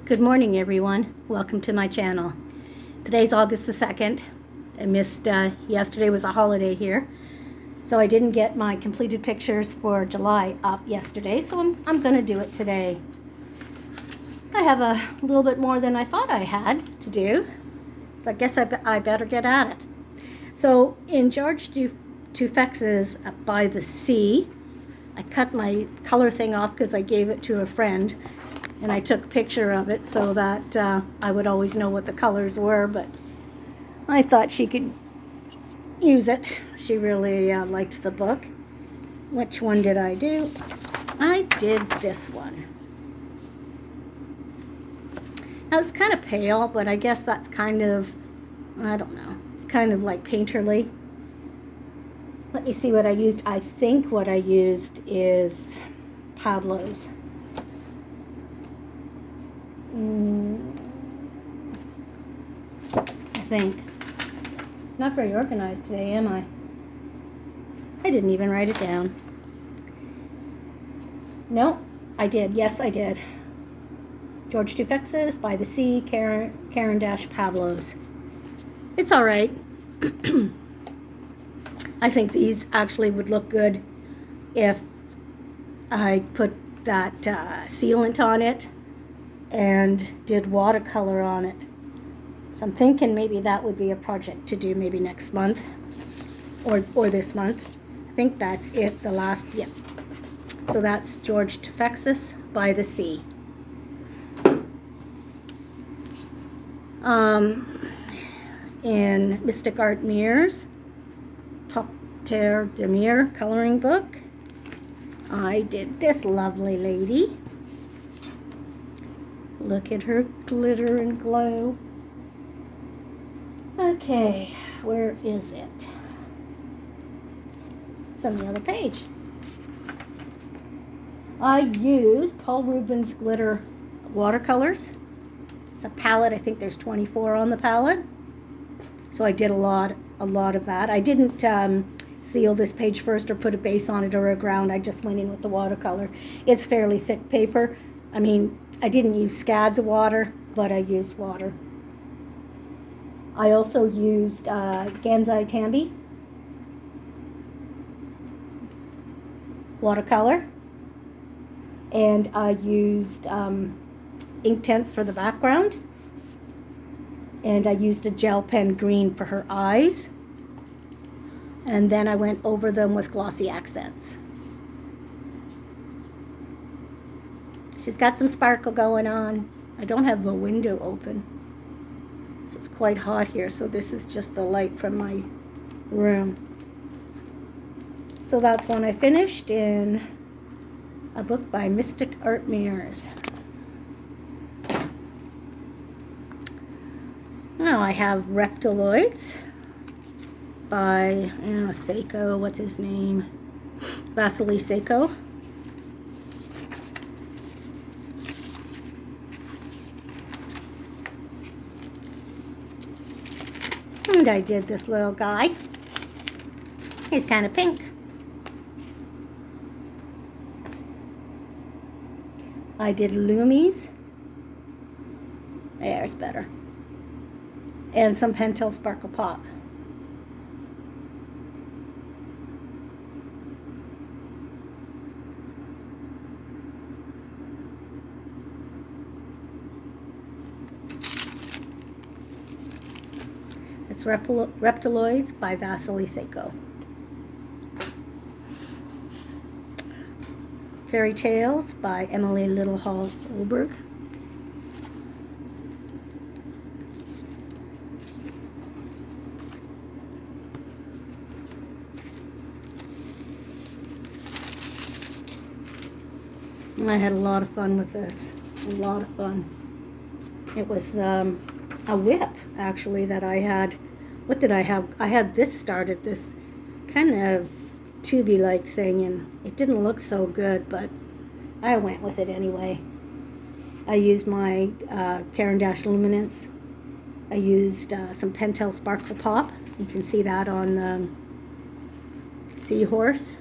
Good morning, everyone. Welcome to my channel. Today's August the 2nd. I missed, yesterday was a holiday here, so I didn't get my completed pictures for July up yesterday, so I'm going to do it today. I have a little bit more than I thought I had to do, so I guess I better get at it. So in George Tufex's By the Sea, I cut my color thing off because I gave it to a friend. And I took a picture of it so that I would always know what the colors were, but I thought she could use it. She really liked the book. Which one did I do? I did this one. Now it's kind of pale, but I guess that's kind of, I don't know, it's kind of like painterly. Let me see what I used. I think what I used is Pablo's. I think. Not very organized today, am I? I didn't even write it down. No, I did. Yes, I did. George Tufex's By the Sea, Karen-Pablo's. It's all right. I think these actually would look good if I put that sealant on it and did watercolor on it. So I'm thinking maybe that would be a project to do maybe next month or this month. I think that's it, the last, yeah. So that's George Tufex's By the Sea. In Mystic Art Mirrors, Top Terre de Mir coloring book, I did this lovely lady. Look at her glitter and glow. Okay, where is it? It's on the other page. I used Paul Rubens glitter watercolors. It's a palette. I think there's 24 on the palette. So I did a lot of that. I didn't seal this page first or put a base on it or a ground. I just went in with the watercolor. It's fairly thick paper. I mean, I didn't use scads of water, but I used water. I also used Gansai Tambi watercolor, and I used Inktense for the background, and I used a gel pen green for her eyes, and then I went over them with glossy accents. She's got some sparkle going on. I don't have the window open, so it's quite hot here, so this is just the light from my room. So that's one I finished in a book by Mystic Art Mirrors. Now I have Reptiloids by Seiko, what's his name? Vasily Seiko. And I did this little guy. He's kind of pink. I did Loomies. There's better. And some Pentel Sparkle Pop. It's Reptiloids by Vasily Seiko. Fairy Tales by Emily Littlehall Oberg. I had a lot of fun with this. A lot of fun. It was a whip, actually, that I had. What did I have? I had this started, this kind of tubey-like thing, and it didn't look so good, but I went with it anyway. I used my Caran-Luminance. I used some Pentel Sparkle Pop. You can see that on the seahorse.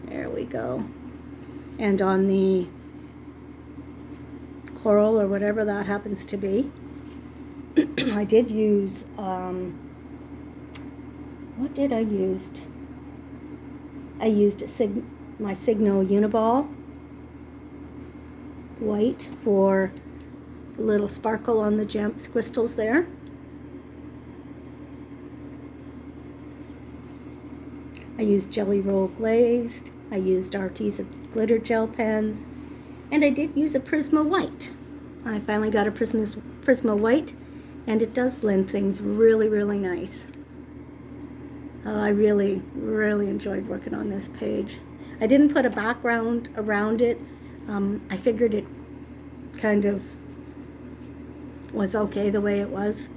There we go. And on the coral or whatever that happens to be. I did use, what did I use? I used my Signo Uniball white for the little sparkle on the gems crystals there. I used Jelly Roll Glazed. I used Arteza glitter gel pens, and I did use a Prisma white. I finally got a Prisma white, and it does blend things really, really nice. I really, really enjoyed working on this page. I didn't put a background around it. I figured it kind of was okay the way it was.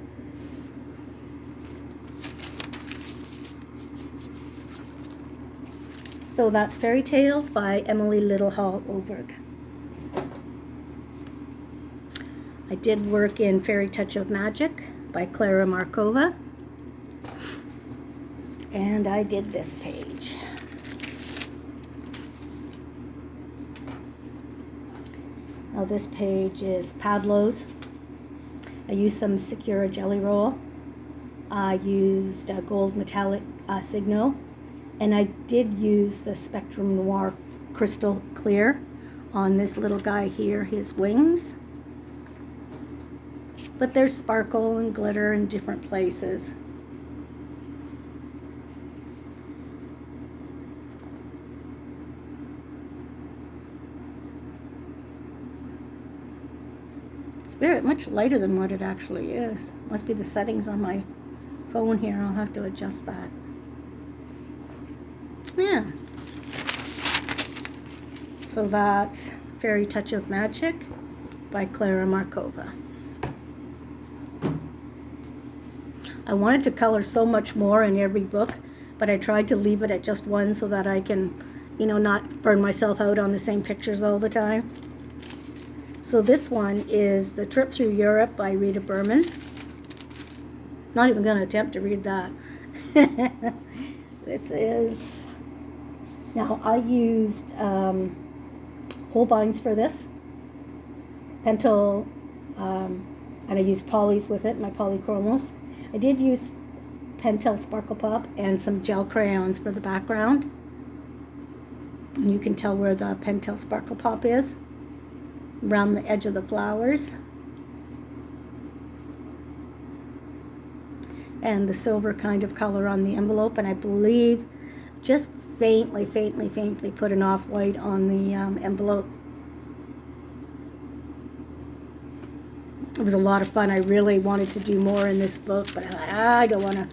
So that's Fairy Tales by Emily Littlehall Oberg. I did work in Fairy Touch of Magic by Clara Markova. And I did this page. Now this page is Padlo's. I used some Secura Jelly Roll. I used a gold metallic Signo. And I did use the Spectrum Noir Crystal Clear on this little guy here, his wings. But there's sparkle and glitter in different places. It's very much lighter than what it actually is. Must be the settings on my phone here. I'll have to adjust that. Yeah. So that's Fairy Touch of Magic by Clara Markova. I wanted to color so much more in every book, but I tried to leave it at just one so that I can, not burn myself out on the same pictures all the time. So this one is The Trip Through Europe by Rita Berman. Not even going to attempt to read that. This is... Now, I used Holbeins for this, Pentel, and I used polys with it, my polychromos. I did use Pentel Sparkle Pop and some gel crayons for the background. And you can tell where the Pentel Sparkle Pop is, around the edge of the flowers. And the silver kind of color on the envelope, and I believe just faintly put an off-white on the envelope. It was a lot of fun. I really wanted to do more in this book, but I don't want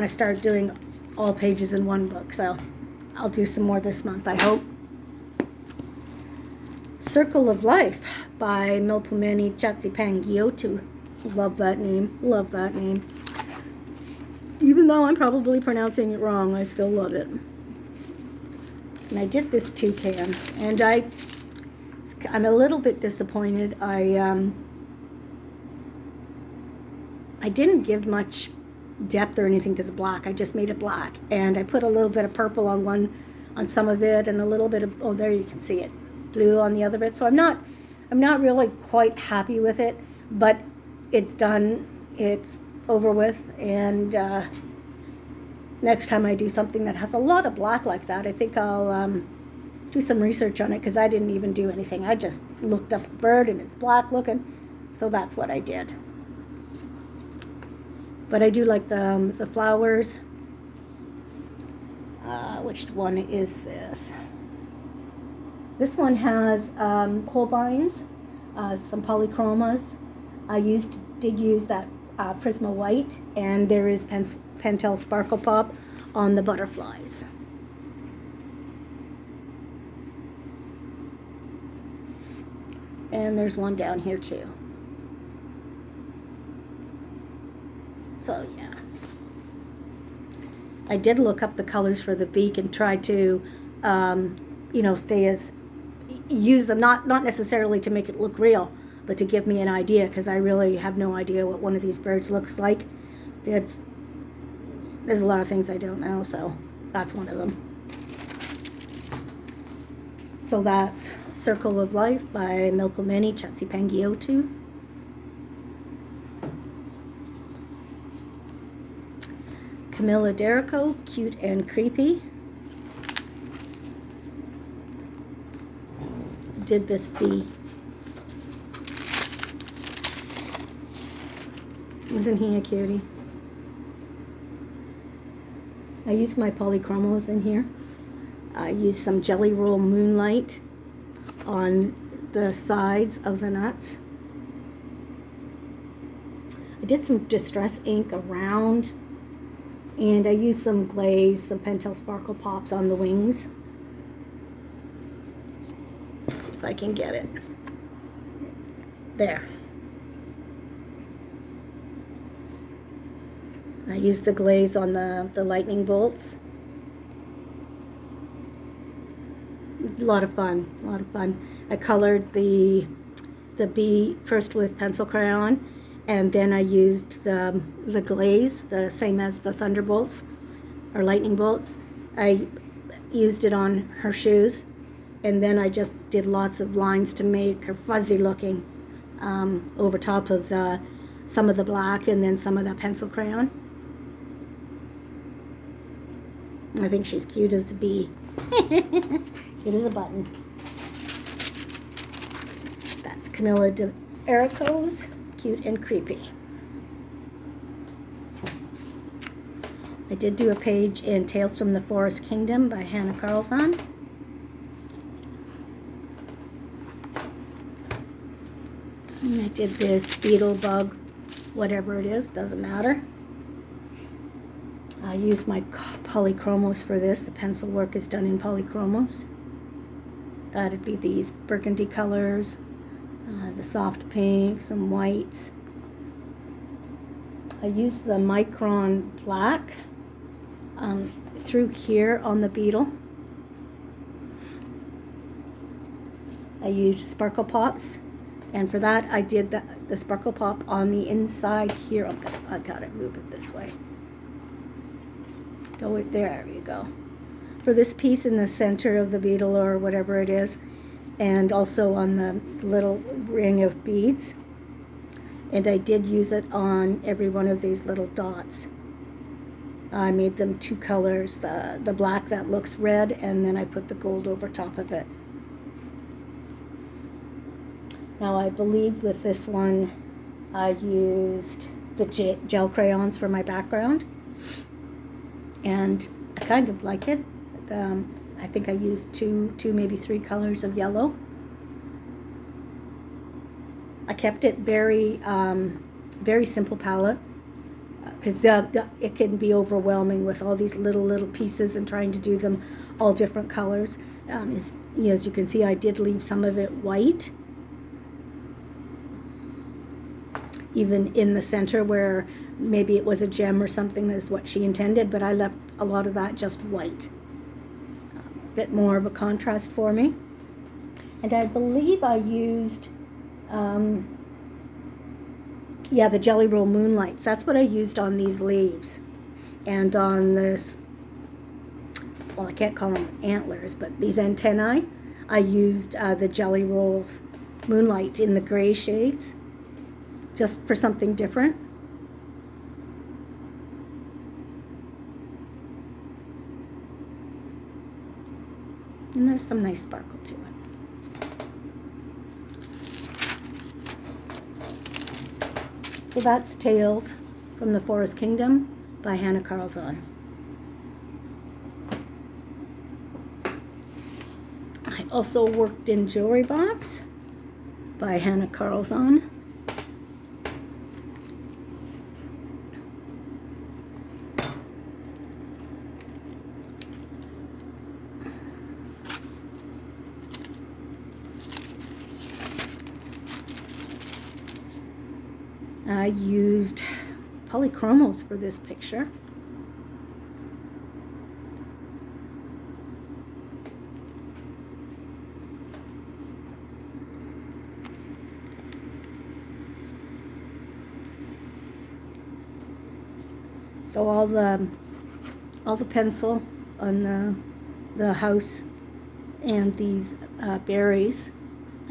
to start doing all pages in one book, so I'll do some more this month, I hope. Circle of Life by Milpomeni Chatsipangiotu. Love that name. Love that name. Even though I'm probably pronouncing it wrong, I still love it. And I did this toucan, and I'm a little bit disappointed. I didn't give much depth or anything to the black. I just made it black, and I put a little bit of purple on some of it, and a little bit of, oh, there you can see it, blue on the other bit. So I'm not really quite happy with it, but it's done. It's over with, and next time I do something that has a lot of black like that, I think I'll do some research on it, because I didn't even do anything. I just looked up the bird and it's black looking, so that's what I did. But I do like the flowers. Which one is this? This one has Holbeins, some polychromas. I did use that Prisma white, and there is Pentel Sparkle Pop on the butterflies. And there's one down here too. So yeah. I did look up the colors for the beak and try to, use them, not necessarily to make it look real, but to give me an idea, because I really have no idea what one of these birds looks like. There's a lot of things I don't know, so that's one of them. So that's Circle of Life by Milpomene Chatsipangiotu. Camilla Derico, Cute and Creepy. Did This Bee. Isn't he a cutie? I used my polychromos in here. I used some Jelly Roll Moonlight on the sides of the nuts. I did some Distress ink around, and I used some glaze, some Pentel Sparkle Pops on the wings. If I can get it. There. I used the glaze on the lightning bolts. A lot of fun, a lot of fun. I colored the bee first with pencil crayon, and then I used the glaze, the same as the thunderbolts or lightning bolts. I used it on her shoes, and then I just did lots of lines to make her fuzzy looking over top of some of the black and then some of the pencil crayon. I think she's cute as a bee. Cute as a button. That's Camilla Derico's Cute and Creepy. I did do a page in Tales from the Forest Kingdom by Hannah Carlson. And I did this beetle bug, whatever it is, doesn't matter. I used my polychromos for this. The pencil work is done in polychromos. That'd be these burgundy colors, the soft pink, some whites. I used the Micron black through here on the beetle. I used Sparkle Pops, and for that I did the Sparkle Pop on the inside here. I gotta move it this way. Oh, there you go. For this piece in the center of the beetle or whatever it is, and also on the little ring of beads. And I did use it on every one of these little dots. I made them two colors, the black that looks red, and then I put the gold over top of it. Now I believe with this one I used the gel crayons for my background. And I kind of like it. I think I used two, maybe three colors of yellow. I kept it very simple palette because it can be overwhelming with all these little pieces and trying to do them all different colors. As you can see, I did leave some of it white, even in the center where maybe it was a gem or something is what she intended, but I left a lot of that just white. A bit more of a contrast for me. And I believe I used, the Jelly Roll Moonlights. That's what I used on these leaves. And on this, well, I can't call them antlers, but these antennae, I used the Jelly Rolls Moonlight in the gray shades, just for something different. And there's some nice sparkle to it. So that's Tales from the Forest Kingdom by Hannah Carlson. I also worked in Jewelry Box by Hannah Carlson. I used polychromos for this picture. So all the pencil on the house And these berries,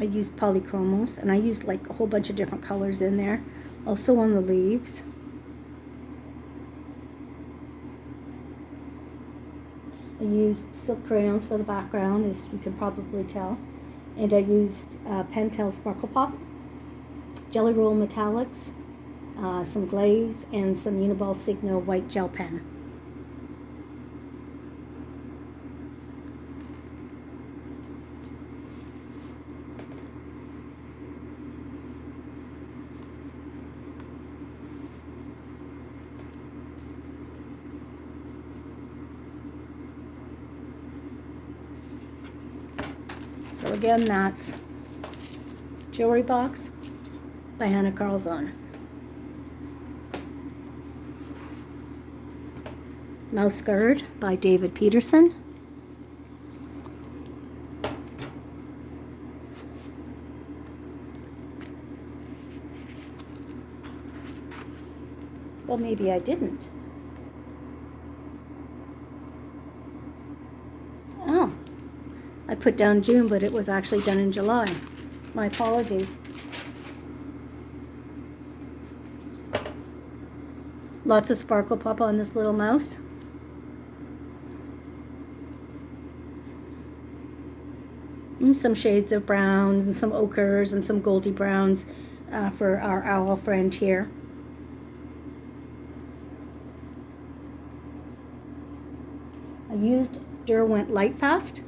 I used polychromos, and I used like a whole bunch of different colors in there. Also on the leaves. I used silk crayons for the background, as you can probably tell. And I used Pentel Sparkle Pop, Jelly Roll Metallics, some glaze, and some Uniball Signo white gel pen. So again, that's Jewelry Box by Hannah Carlzon. Mouse Guard by David Peterson. Well, maybe I didn't. Oh. I put down June, but it was actually done in July. My apologies. Lots of Sparkle Pop on this little mouse. And some shades of browns and some ochres and some goldy browns for our owl friend here. I used Derwent Lightfast.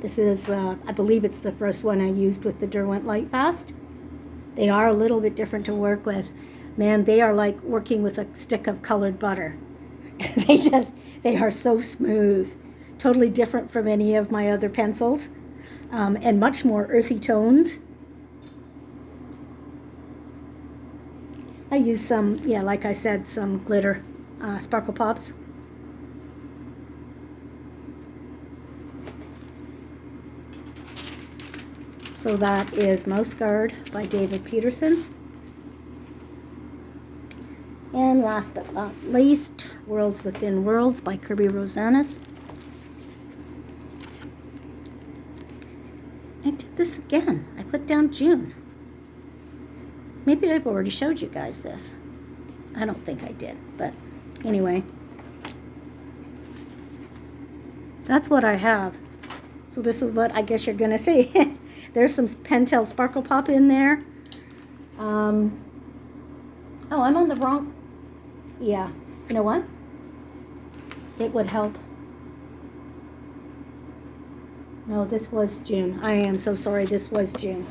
This is, I believe it's the first one I used with the Derwent Lightfast. They are a little bit different to work with. Man, they are like working with a stick of colored butter. They are so smooth. Totally different from any of my other pencils. And much more earthy tones. I used some, yeah, like I said, some glitter Sparkle Pops. So that is Mouse Guard by David Peterson. And last but not least, Worlds Within Worlds by Kirby Rosanis. I did this again. I put down June. Maybe I've already showed you guys this. I don't think I did, but anyway. That's what I have. So this is what I guess you're going to see. There's some Pentel Sparkle Pop in there. Oh, I'm on the wrong... Yeah. You know what? It would help. No, this was June. I am so sorry. This was June.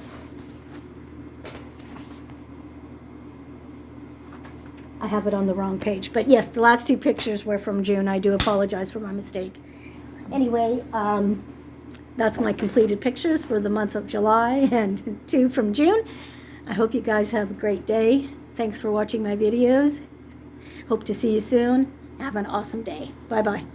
I have it on the wrong page. But yes, the last two pictures were from June. I do apologize for my mistake. Anyway, that's my completed pictures for the month of July and 2 from June. I hope you guys have a great day. Thanks for watching my videos. Hope to see you soon. Have an awesome day. Bye-bye.